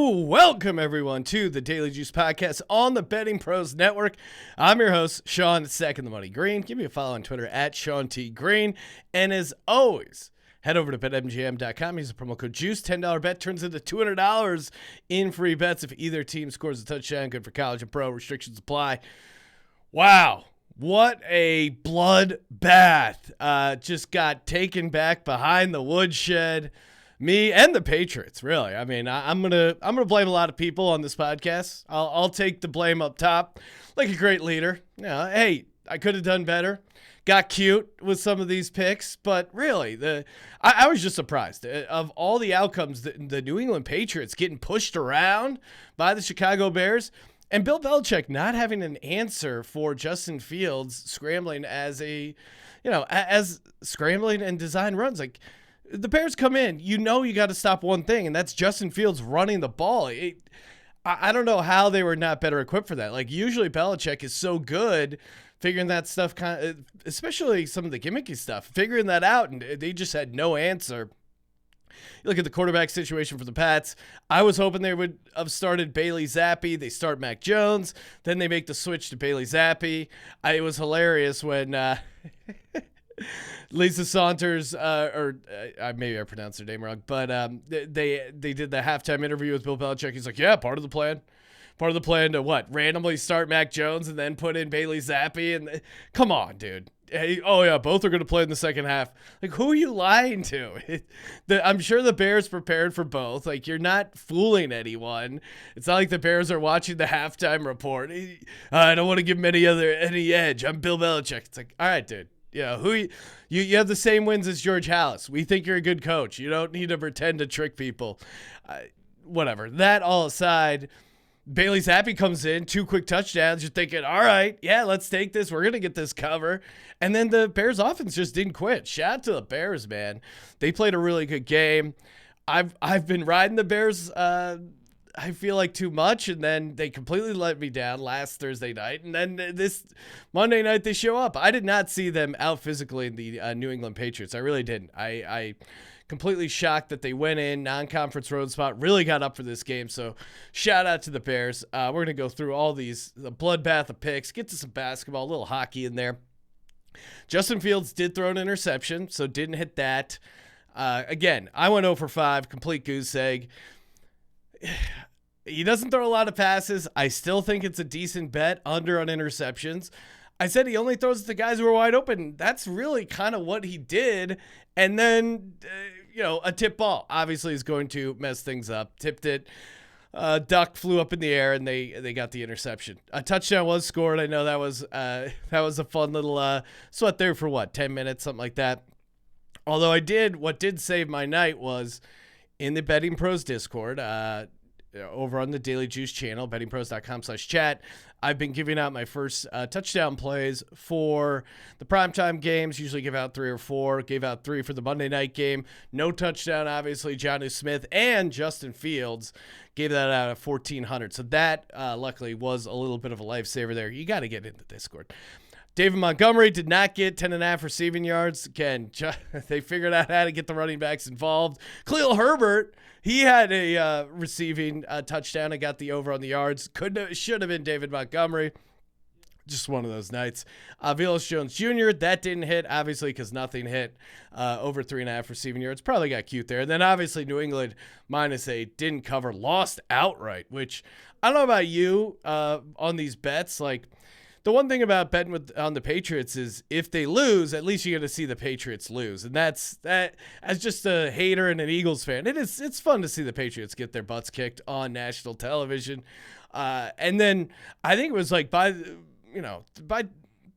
Welcome everyone to the Daily Juice Podcast on the Betting Pros Network. I'm your host, Sean Second the Money Green. Give me a follow on Twitter at Sean T. Green. And as always, head over to betmgm.com. Use the promo code JUICE. $10 bet turns into $200 in free bets if either team scores a touchdown. Good for college and pro. Restrictions apply. Wow. What a bloodbath. Just got taken back behind the woodshed. Me and the Patriots, really. I mean, I'm gonna blame a lot of people on this podcast. I'll take the blame up top, like a great leader. Hey, I could have done better. Got cute with some of these picks, but really, I was just surprised of all the outcomes. The New England Patriots getting pushed around by the Chicago Bears, and Bill Belichick not having an answer for Justin Fields scrambling as scrambling and design runs like. The Bears come in, you got to stop one thing, and that's Justin Fields running the ball. I don't know how they were not better equipped for that. Like, usually Belichick is so good figuring that stuff, especially some of the gimmicky stuff, figuring that out, and they just had no answer. You look at the quarterback situation for the Pats. I was hoping they would have started Bailey Zappi. They start Mac Jones. Then they make the switch to Bailey Zappi. It was hilarious when Lisa Saunders, maybe I pronounced her name wrong, but they did the halftime interview with Bill Belichick. He's like, yeah, part of the plan to what? Randomly start Mac Jones and then put in Bailey Zappi? And come on, dude. Hey, oh yeah, both are going to play in the second half. Like, who are you lying to? I'm sure the Bears prepared for both. Like, you're not fooling anyone. It's not like the Bears are watching the halftime report. I don't want to give them any edge. I'm Bill Belichick. It's like, all right, dude. Yeah, you have the same wins as George Halas. We think you're a good coach. You don't need to pretend to trick people. Whatever. That all aside, Bailey Zappi comes in, 2 quick touchdowns. You're thinking, all right, yeah, let's take this. We're going to get this cover. And then the Bears offense just didn't quit. Shout out to the Bears, man. They played a really good game. I've been riding the Bears, I feel like too much, and then they completely let me down last Thursday night, and then this Monday night they show up. I did not see them out physically in the New England Patriots. I really didn't. I completely shocked that they went in, non-conference road spot, really got up for this game, so shout out to the Bears. We're going to go through all the bloodbath of picks, get to some basketball, a little hockey in there. Justin Fields did throw an interception, so didn't hit that. Again, I went 0 for 5, complete goose egg. He doesn't throw a lot of passes. I still think it's a decent bet under on interceptions. I said he only throws to guys who are wide open. That's really kind of what he did. And then, a tip ball obviously is going to mess things up. Tipped it. Duck flew up in the air, and they got the interception. A touchdown was scored. I know that was a fun little sweat there for 10 minutes, something like that. Although what did save my night was in the Betting Pros Discord, over on the Daily Juice channel, bettingpros.com/chat, I've been giving out my first touchdown plays for the primetime games. Usually give out 3 or 4. Gave out 3 for the Monday night game. No touchdown, obviously. Jonnu Smith and Justin Fields gave that out at 1,400. So that, luckily, was a little bit of a lifesaver there. You got to get into Discord. David Montgomery did not get 10.5 receiving yards. Again, they figured out how to get the running backs involved. Khalil Herbert, he had a receiving touchdown and got the over on the yards. Should have been David Montgomery. Just one of those nights. Velus Jones Jr., that didn't hit, obviously, because nothing hit. Over 3.5 receiving yards. Probably got cute there. And then, obviously, New England -8 didn't cover, lost outright, which I don't know about you on these bets. Like, the one thing about betting on the Patriots is if they lose, at least you're going to see the Patriots lose. And that's as just a hater and an Eagles fan, it's fun to see the Patriots get their butts kicked on national television. And then I think it was like by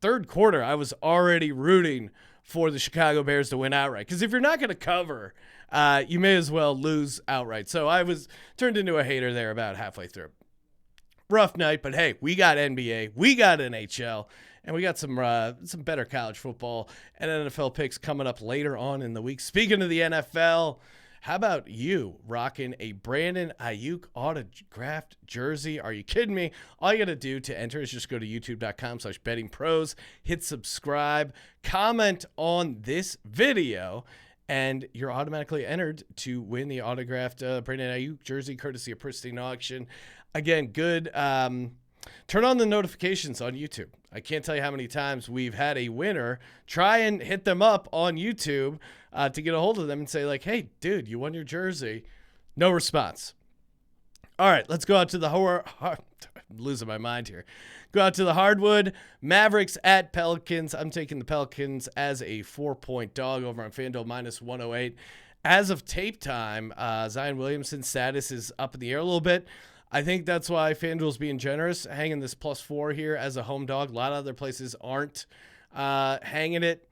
third quarter, I was already rooting for the Chicago Bears to win outright. Because if you're not going to cover, you may as well lose outright. So I was turned into a hater there about halfway through. Rough night, but hey, we got NBA, we got NHL, and we got some better college football and NFL picks coming up later on in the week. Speaking of the NFL, how about you rocking a Brandon Ayuk autographed jersey? Are you kidding me? All you got to do to enter is just go to youtube.com/bettingpros, hit subscribe, comment on this video, and you're automatically entered to win the autographed Brandon Ayuk jersey courtesy of Pristine Auction. Again, good. Turn on the notifications on YouTube. I can't tell you how many times we've had a winner try and hit them up on YouTube to get a hold of them and say like, hey, dude, you won your jersey. No response. All right, let's go out to the I'm losing my mind here. Go out to the hardwood. Mavericks at Pelicans. I'm taking the Pelicans as a 4-point dog over on FanDuel minus 108. As of tape time, Zion Williamson's status is up in the air a little bit. I think that's why FanDuel's being generous, hanging this +4 here as a home dog. A lot of other places aren't hanging it.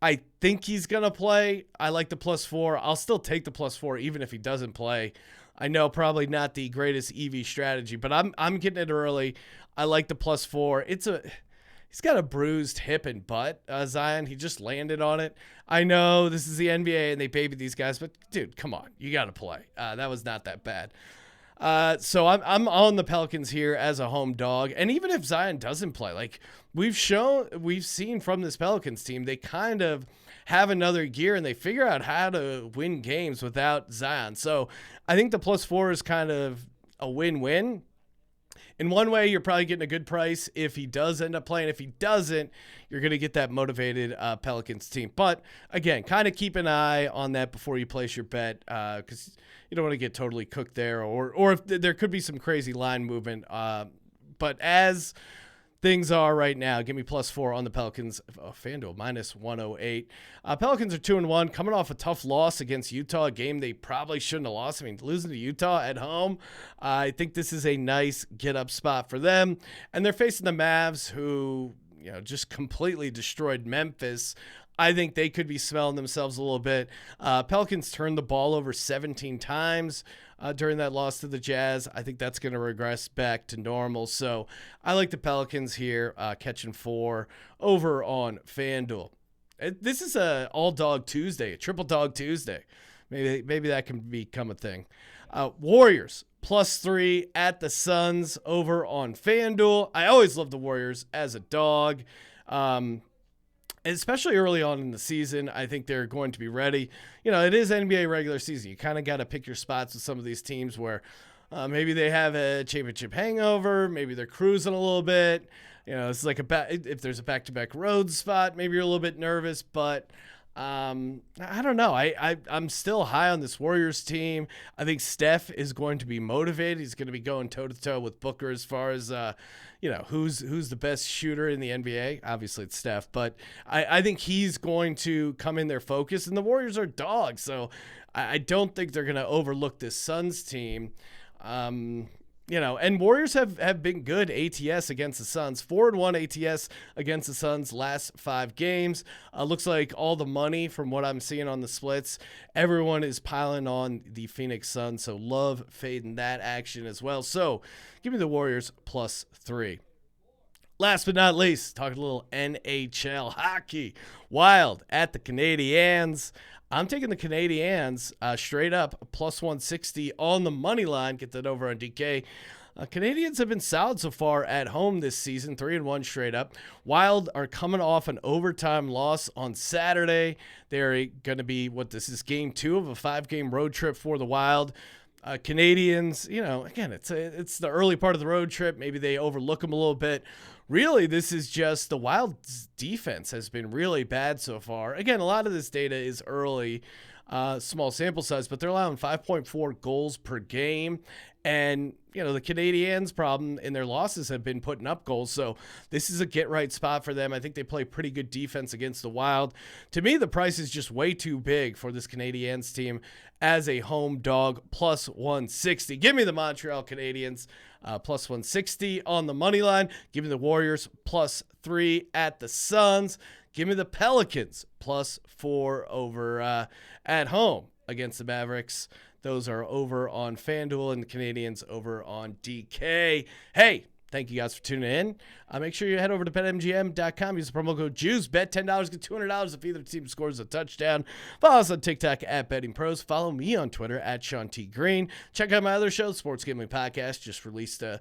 I think he's going to play. I like the +4. I'll still take the +4 even if he doesn't play. I know probably not the greatest EV strategy, but I'm getting it early. I like the +4. He's got a bruised hip and butt, Zion. He just landed on it. I know this is the NBA and they baby these guys, but dude, come on. You got to play. That was not that bad. So I'm on the Pelicans here as a home dog. And even if Zion doesn't play, like we've seen from this Pelicans team, they kind of have another gear and they figure out how to win games without Zion. So I think the +4 is kind of a win-win. In one way, you're probably getting a good price if he does end up playing. If he doesn't, you're going to get that motivated Pelicans team. But again, kind of keep an eye on that before you place your bet because you don't want to get totally cooked there, or if there could be some crazy line movement. But as things are right now, give me +4 on the Pelicans. FanDuel minus 108. Pelicans are 2-1, coming off a tough loss against Utah, a game they probably shouldn't have lost. I mean, losing to Utah at home, I think this is a nice get-up spot for them. And they're facing the Mavs, who just completely destroyed Memphis. I think they could be smelling themselves a little bit. Pelicans turned the ball over 17 times during that loss to the Jazz. I think that's going to regress back to normal. So I like the Pelicans here, catching 4 over on FanDuel. This is a all-dog Tuesday, a triple dog Tuesday. Maybe that can become a thing. Warriors +3 at the Suns over on FanDuel. I always love the Warriors as a dog. Especially early on in the season, I think they're going to be ready. It is NBA regular season. You kind of got to pick your spots with some of these teams where maybe they have a championship hangover. Maybe they're cruising a little bit. It's like if there's a back-to-back road spot, maybe you're a little bit nervous. But I don't know. I'm still high on this Warriors team. I think Steph is going to be motivated. He's going to be going toe-to-toe with Booker as far as who's the best shooter in the NBA. Obviously, it's Steph, but I think he's going to come in their focus, and the Warriors are dogs, so I don't think they're going to overlook this Suns team. And Warriors have been good ATS against the Suns. 4-1 ATS against the Suns last 5 games. Looks like all the money from what I'm seeing on the splits, everyone is piling on the Phoenix Suns. So love fading that action as well. So give me the Warriors +3. Last but not least, talking a little NHL hockey. Wild at the Canadiens. I'm taking the Canadiens straight up +160 on the money line. Get that over on DK. Canadians have been solid so far at home this season, 3-1 straight up. Wild are coming off an overtime loss on Saturday. They're going to be, this is game 2 of a 5-game road trip for the Wild. Canadians, again, it's the early part of the road trip. Maybe they overlook them a little bit. Really, this is just the Wild's defense has been really bad so far. Again, a lot of this data is early, small sample size, but they're allowing 5.4 goals per game. And, the Canadiens' problem in their losses have been putting up goals. So this is a get-right spot for them. I think they play pretty good defense against the Wild. To me, the price is just way too big for this Canadiens team as a home dog, +160. Give me the Montreal Canadiens, +160 on the money line. Give me the Warriors, +3 at the Suns. Give me the Pelicans, +4 over at home against the Mavericks. Those are over on FanDuel, and the Canadians over on DK. Hey, thank you guys for tuning in. Make sure you head over to BetMGM.com. Use the promo code JUICE. Bet $10, get $200 if either team scores a touchdown. Follow us on TikTok at Betting Pros. Follow me on Twitter at Sean T. Green. Check out my other show, Sports Gambling Podcast. Just released a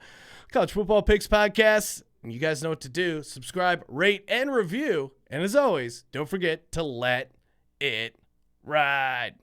College Football Picks podcast. And you guys know what to do. Subscribe, rate, and review. And as always, don't forget to let it Right.